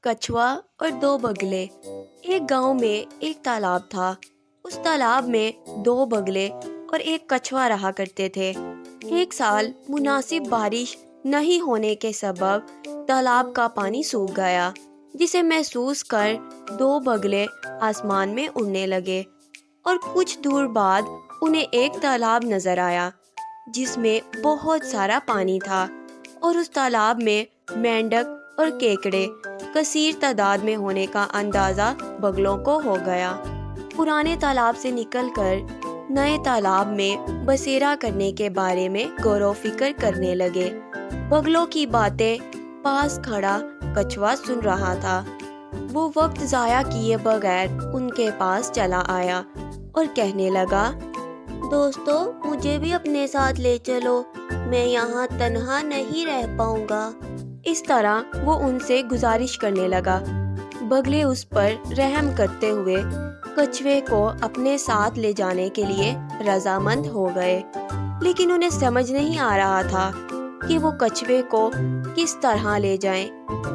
کچھوا اور دو بگلے۔ ایک گاؤں میں ایک تالاب تھا۔ اس تالاب میں دو بگلے اور ایک کچھوا رہا کرتے تھے۔ ایک سال مناسب بارش نہیں ہونے کے سبب تالاب کا پانی سوکھ گیا، جسے محسوس کر دو بگلے آسمان میں اڑنے لگے اور کچھ دور بعد انہیں ایک تالاب نظر آیا جس میں بہت سارا پانی تھا، اور اس تالاب میں مینڈک اور کیکڑے کثیر تعداد میں ہونے کا اندازہ بگلوں کو ہو گیا۔ پرانے تالاب سے نکل کر نئے تالاب میں بسیرا کرنے کے بارے میں غور و فکر کرنے لگے۔ بگلوں کی باتیں پاس کھڑا کچھوا سن رہا تھا۔ وہ وقت ضائع کیے بغیر ان کے پاس چلا آیا اور کہنے لگا، دوستو، مجھے بھی اپنے ساتھ لے چلو، میں یہاں تنہا نہیں رہ پاؤں گا۔ اس طرح وہ ان سے گزارش کرنے لگا۔ بگلے اس پر رحم کرتے ہوئے کچھوے کو اپنے ساتھ لے جانے کے لیے رضامند ہو گئے، لیکن انہیں سمجھ نہیں آ رہا تھا کہ وہ کچھوے کو کس طرح لے جائیں۔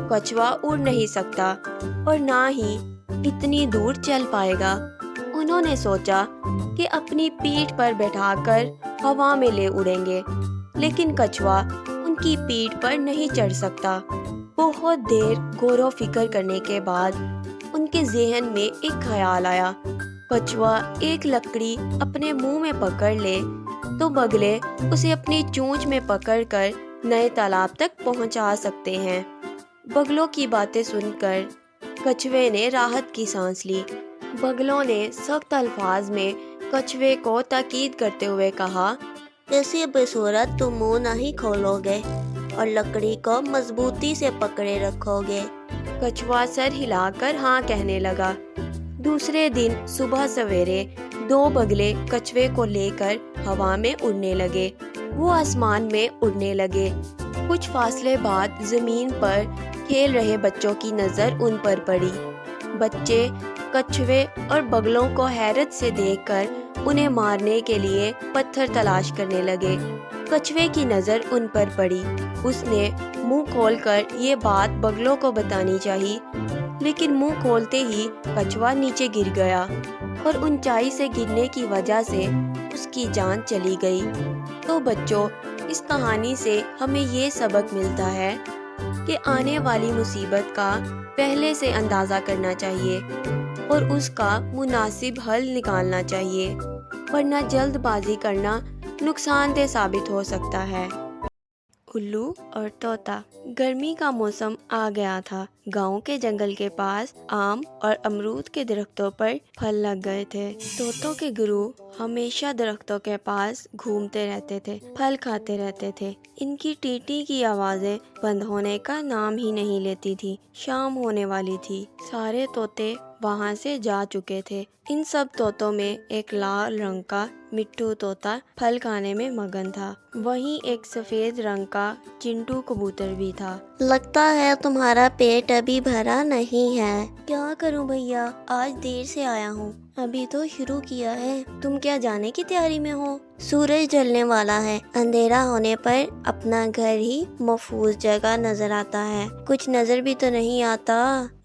کچھوا اڑ نہیں سکتا اور نہ ہی اتنی دور چل پائے گا۔ انہوں نے سوچا کہ اپنی پیٹھ پر بٹھا کر ہوا میں لے اڑیں گے، لیکن کچھوا ان کی پیٹھ پر نہیں چڑھ سکتا۔ بہت دیر غور و فکر کرنے کے بعد ان کے ذہن میں ایک خیال آیا۔ کچھوا ایک لکڑی اپنے منہ میں پکڑ لے تو بگلے اسے اپنی چونچ میں پکڑ کر نئے تالاب تک پہنچا سکتے ہیں۔ بگلوں کی باتیں سن کر کچھوے نے راحت کی سانس لی۔ بگلوں نے سخت الفاظ میں کچھوے کو تاکید کرتے ہوئے کہا، کسی بھی صورت تم منہ نہیں کھولو گے اور لکڑی کو مضبوطی سے پکڑے رکھو گے۔ کچھوا سر ہلا کر ہاں کہنے لگا۔ دوسرے دن صبح سویرے دو بگلے کچھوے کو لے کر ہوا میں اڑنے لگے۔ وہ آسمان میں اڑنے لگے۔ کچھ فاصلے بعد زمین پر کھیل رہے بچوں کی نظر ان پر پڑی۔ بچے کچھوے اور بگلوں کو حیرت سے دیکھ کر انہیں مارنے کے لیے پتھر تلاش کرنے لگے۔ کچھوے کی نظر ان پر پڑی۔ اس نے منہ کھول کر یہ بات بگلوں کو بتانی چاہی، لیکن منہ کھولتے ہی کچھوا نیچے گر گیا اور اونچائی سے گرنے کی وجہ سے اس کی جان چلی گئی۔ تو بچوں، اس کہانی سے ہمیں یہ سبق ملتا ہے کہ آنے والی مصیبت کا پہلے سے اندازہ کرنا چاہیے اور اس کا مناسب حل نکالنا چاہیے، ورنہ جلد بازی کرنا نقصان دہ ثابت ہو سکتا ہے۔ الو اور طوطا۔ گرمی کا موسم آ گیا تھا۔ گاؤں کے جنگل کے پاس آم اور امرود کے درختوں پر پھل لگ گئے تھے۔ طوطوں کے گروہ ہمیشہ درختوں کے پاس گھومتے رہتے تھے، پھل کھاتے رہتے تھے۔ ان کی ٹیٹی کی آوازیں بند ہونے کا نام ہی نہیں لیتی تھی۔ شام ہونے والی تھی۔ سارے طوطے وہاں سے جا چکے تھے۔ ان سب طوطوں میں ایک لال رنگ کا مٹھو طوطا پھل کھانے میں مگن تھا۔ وہیں ایک سفید رنگ کا چنٹو کبوتر بھی تھا۔ لگتا ہے تمہارا پیٹ ابھی بھرا نہیں ہے۔ کیا کروں بھیا، آج دیر سے آیا ہوں، ابھی تو شروع کیا ہے۔ تم کیا جانے کی تیاری میں ہو؟ سورج ڈھلنے والا ہے۔ اندھیرا ہونے پر اپنا گھر ہی محفوظ جگہ نظر آتا ہے، کچھ نظر بھی تو نہیں آتا۔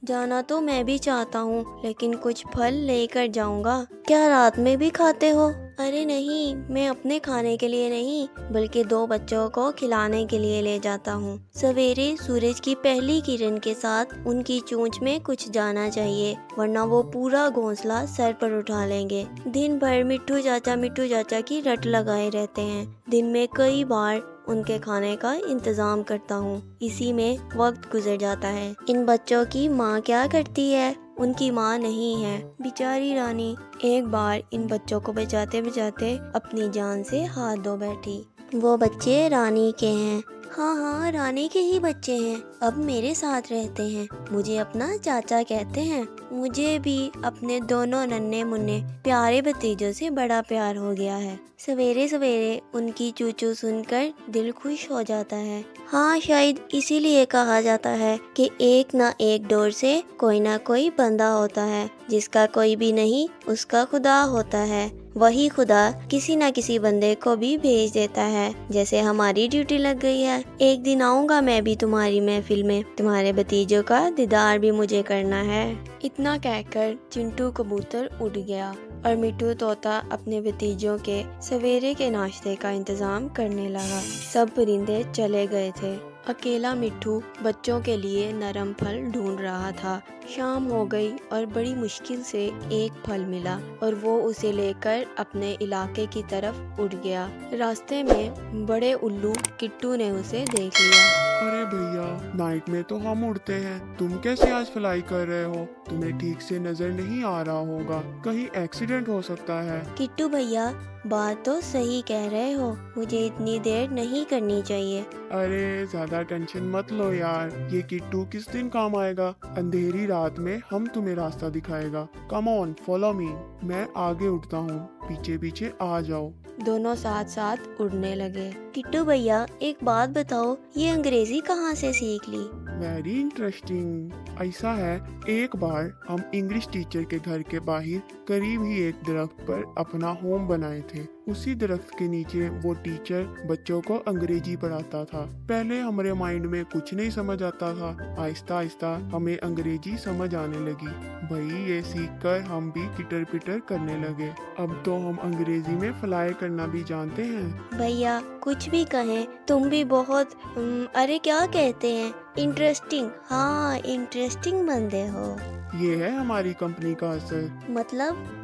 جانا تو میں بھی چاہتا ہوں، لیکن کچھ پھل لے کر جاؤں گا۔ کیا رات میں بھی کھاتے ہو؟ ارے نہیں، میں اپنے کھانے کے لیے نہیں بلکہ دو بچوں کو کھلانے کے لیے لے جاتا ہوں۔ سویرے سورج کی پہلی کرن کے ساتھ ان کی چونچ میں کچھ جانا چاہیے، ورنہ وہ پورا گھونسلہ سر پر اٹھا لیں گے۔ دن بھر مٹھو چاچا کی رٹ لگائے رہتے ہیں۔ دن میں کئی بار ان کے کھانے کا انتظام کرتا ہوں، اسی میں وقت گزر جاتا ہے۔ ان بچوں کی ماں کیا کرتی ہے؟ ان کی ماں نہیں ہے، بیچاری رانی ایک بار ان بچوں کو بچاتے بچاتے اپنی جان سے ہاتھ دھو بیٹھی۔ وہ بچے رانی کے ہیں؟ ہاں، رانی کے ہی بچے ہیں، اب میرے ساتھ رہتے ہیں، مجھے اپنا چاچا کہتے ہیں۔ مجھے بھی اپنے دونوں ننھے منھے پیارے بھتیجوں سے بڑا پیار ہو گیا ہے۔ سویرے سویرے ان کی چوچو سن کر دل خوش ہو جاتا ہے۔ ہاں، شاید اسی لیے کہا جاتا ہے کہ ایک نہ ایک ڈور سے کوئی نہ کوئی بندہ ہوتا ہے، جس کا کوئی بھی نہیں اس کا خدا ہوتا ہے۔ وہی خدا کسی نہ کسی بندے کو بھی بھیج دیتا ہے، جیسے ہماری ڈیوٹی لگ گئی ہے۔ ایک دن آؤں گا میں بھی تمہاری محفل میں، تمہارے بھتیجوں کا دیدار بھی مجھے کرنا ہے۔ اتنا کہہ کر چنٹو کبوتر اڑ گیا اور مٹھو طوطا اپنے بھتیجوں کے سویرے کے ناشتے کا انتظام کرنے لگا۔ سب پرندے چلے گئے تھے، اکیلا مٹھو بچوں کے لیے نرم پھل ڈھونڈ رہا تھا۔ شام ہو گئی اور بڑی مشکل سے ایک پھل ملا اور وہ اسے لے کر اپنے علاقے کی طرف اڑ گیا۔ راستے میں بڑے الو کٹو نے اسے دیکھ لیا۔ ارے بھیا، نائٹ میں تو ہم اڑتے ہیں، تم کیسے آج فلائی کر رہے ہو؟ تمہیں ٹھیک سے نظر نہیں آ رہا ہوگا، کہیں ایکسیڈنٹ ہو سکتا ہے۔ کٹو بھیا، بات تو صحیح کہہ رہے ہو، مجھے اتنی دیر نہیں کرنی چاہیے۔ ارے زیادہ ٹینشن مت لو یار، یہ کٹو کس دن کام آئے گا؟ اندھیری رات میں ہم تمہیں راستہ دکھائے گا۔ کم آن، فالو می، میں آگے اٹھتا ہوں، پیچھے پیچھے آ جاؤ۔ دونوں ساتھ ساتھ اڑنے لگے۔ کٹو بھیا، ایک بات بتاؤ، یہ انگریزی کہاں سے سیکھ لی؟ Very interesting. ایسا ہے، ایک بار ہم انگلش ٹیچر کے گھر کے باہر قریب ہی ایک درخت پر اپنا ہوم بنائے تھے۔ اسی درخت کے نیچے وہ ٹیچر بچوں کو انگریزی پڑھاتا تھا۔ پہلے ہمارے مائنڈ میں کچھ نہیں سمجھ آتا تھا، آہستہ آہستہ ہمیں انگریزی سمجھ آنے لگی۔ بھائی یہ سیکھ کر ہم بھی کٹر پٹر کرنے لگے۔ اب تو ہم انگریزی میں فلائی کرنا بھی جانتے ہیں۔ بھیا کچھ بھی کہیں، تم بھی بہت ارے کیا کہتے ہیں، انٹرسٹنگ، ہاں انٹرسٹنگ بندے ہو۔ یہ ہے ہماری کمپنی کا اثر۔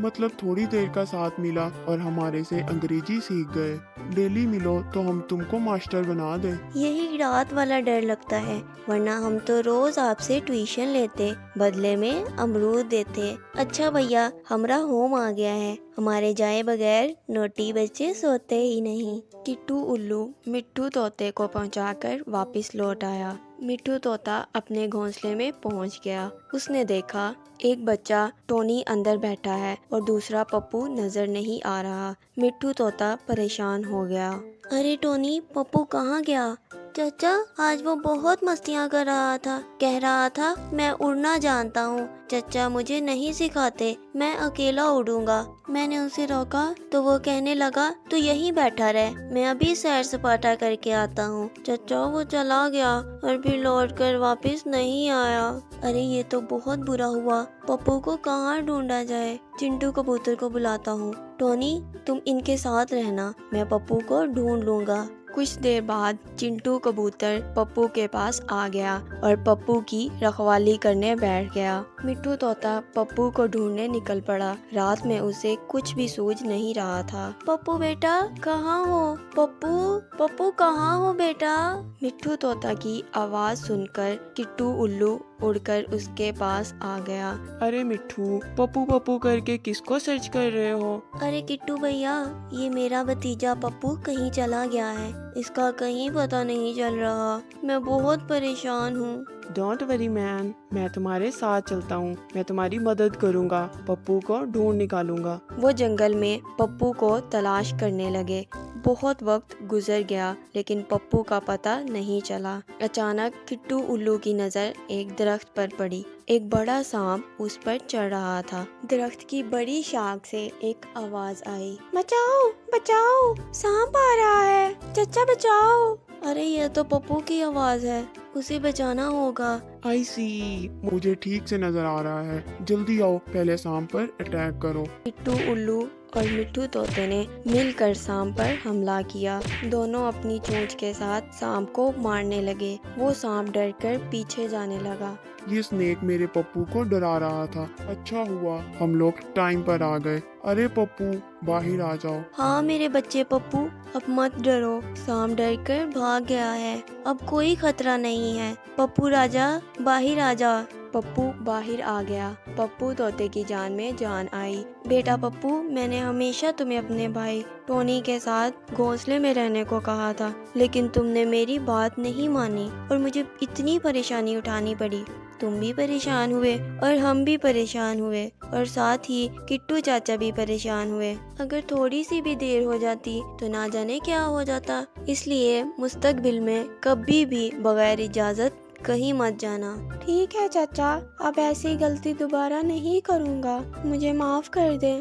مطلب تھوڑی دیر کا ساتھ ملا اور ہمارے سے انگریزی سیکھ گئے۔ ڈیلی ملو تو ہم تم کو ماسٹر بنا دیں۔ یہی رات والا ڈر لگتا ہے، ورنہ ہم تو روز آپ سے ٹیوشن لیتے، بدلے میں امرود دیتے۔ اچھا بھیا، ہمارا ہوم آ گیا ہے، ہمارے جائے بغیر نوٹی بچے سوتے ہی نہیں۔ کٹو الو مٹھو طوطے کو پہنچا کر واپس لوٹ آیا۔ مٹھو طوطا اپنے گھونسلے میں پہنچ گیا۔ اس نے دیکھا ایک بچہ ٹونی اندر بیٹھا ہے اور دوسرا پپو نظر نہیں آ رہا۔ مٹھو طوطا پریشان ہو گیا۔ ارے ٹونی، پپو کہاں گیا؟ چچا، آج وہ بہت مستیاں کر رہا تھا، کہہ رہا تھا میں اڑنا جانتا ہوں، چچا مجھے نہیں سکھاتے، میں اکیلا اڑوں گا۔ میں نے اسے روکا تو وہ کہنے لگا تو یہیں بیٹھا رہ، میں ابھی سیر سپاٹا کر کے آتا ہوں۔ چچا وہ چلا گیا اور پھر لوٹ کر واپس نہیں آیا۔ ارے یہ تو بہت برا ہوا، پپو کو کہاں ڈھونڈا جائے؟ چنٹو کبوتر کو بلاتا ہوں۔ ٹونی تم ان کے ساتھ رہنا، میں پپو کو ڈھونڈ لوں گا۔ کچھ دیر بعد چنٹو کبوتر پپو کے پاس آ گیا اور پپو کی رکھوالی کرنے بیٹھ گیا۔ مٹھو طوطا پپو کو ڈھونڈنے نکل پڑا۔ رات میں اسے کچھ بھی سوجھ نہیں رہا تھا۔ پپو بیٹا کہاں ہو؟ پپو کہاں ہو بیٹا؟ مٹھو طوطا کی آواز سن کر کٹو الو اڑ کر اس کے پاس آ گیا۔ ارے مٹھو، پپو پپو کر کے کس کو سرچ کر رہے ہو؟ ارے کٹو بھیا، یہ میرا بھتیجا پپو کہیں چلا گیا ہے، اس کا کہیں پتہ نہیں چل رہا، میں بہت پریشان ہوں۔ ڈونٹ وری مین، میں تمہارے ساتھ چلتا ہوں، میں تمہاری مدد کروں گا، پپو کو ڈھونڈ نکالوں گا۔ وہ جنگل میں پپو کو تلاش کرنے لگے۔ بہت وقت گزر گیا لیکن پپو کا پتہ نہیں چلا۔ اچانک کٹو الو کی نظر ایک درخت پر پڑی۔ ایک بڑا سانپ اس پر چڑھ رہا تھا۔ درخت کی بڑی شاخ سے ایک آواز آئی، بچاؤ بچاؤ، سانپ آ رہا ہے، چچا بچاؤ۔ ارے یہ تو پپو کی آواز ہے، اسے بچانا ہوگا۔ آئی سی، مجھے ٹھیک سے نظر آ رہا ہے، جلدی آؤ، پہلے سانپ پر اٹیک کرو۔ کٹو الو اور مٹھو طوطے نے مل کر سانپ پر حملہ کیا۔ دونوں اپنی چونچ کے ساتھ سانپ کو مارنے لگے۔ وہ سانپ ڈر کر پیچھے جانے لگا۔ یہ سنیک میرے پپو کو ڈرا رہا تھا، اچھا ہوا ہم لوگ ٹائم پر آ گئے۔ ارے پپو باہر آ جاؤ۔ ہاں میرے بچے پپو، اب مت ڈرو، سانپ ڈر کر بھاگ گیا ہے، اب کوئی خطرہ نہیں ہے، پپو راجا باہر آ جا۔ پپو باہر آ گیا۔ پپو طوطے کی جان میں جان آئی۔ بیٹا پپو، میں نے ہمیشہ تمہیں اپنے بھائی ٹونی کے ساتھ گھونسلے میں رہنے کو کہا تھا، لیکن تم نے میری بات نہیں مانی اور مجھے اتنی پریشانی اٹھانی پڑی۔ تم بھی پریشان ہوئے اور ہم بھی پریشان ہوئے اور ساتھ ہی کٹو چاچا بھی پریشان ہوئے۔ اگر تھوڑی سی بھی دیر ہو جاتی تو نہ جانے کیا ہو جاتا، اس لیے مستقبل میں کبھی بھی بغیر اجازت کہیں مت جانا۔ ٹھیک ہے چچا، اب ایسی غلطی دوبارہ نہیں کروں گا، مجھے معاف کر دیں۔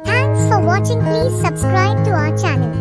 Thanks for watching. Please subscribe to our channel.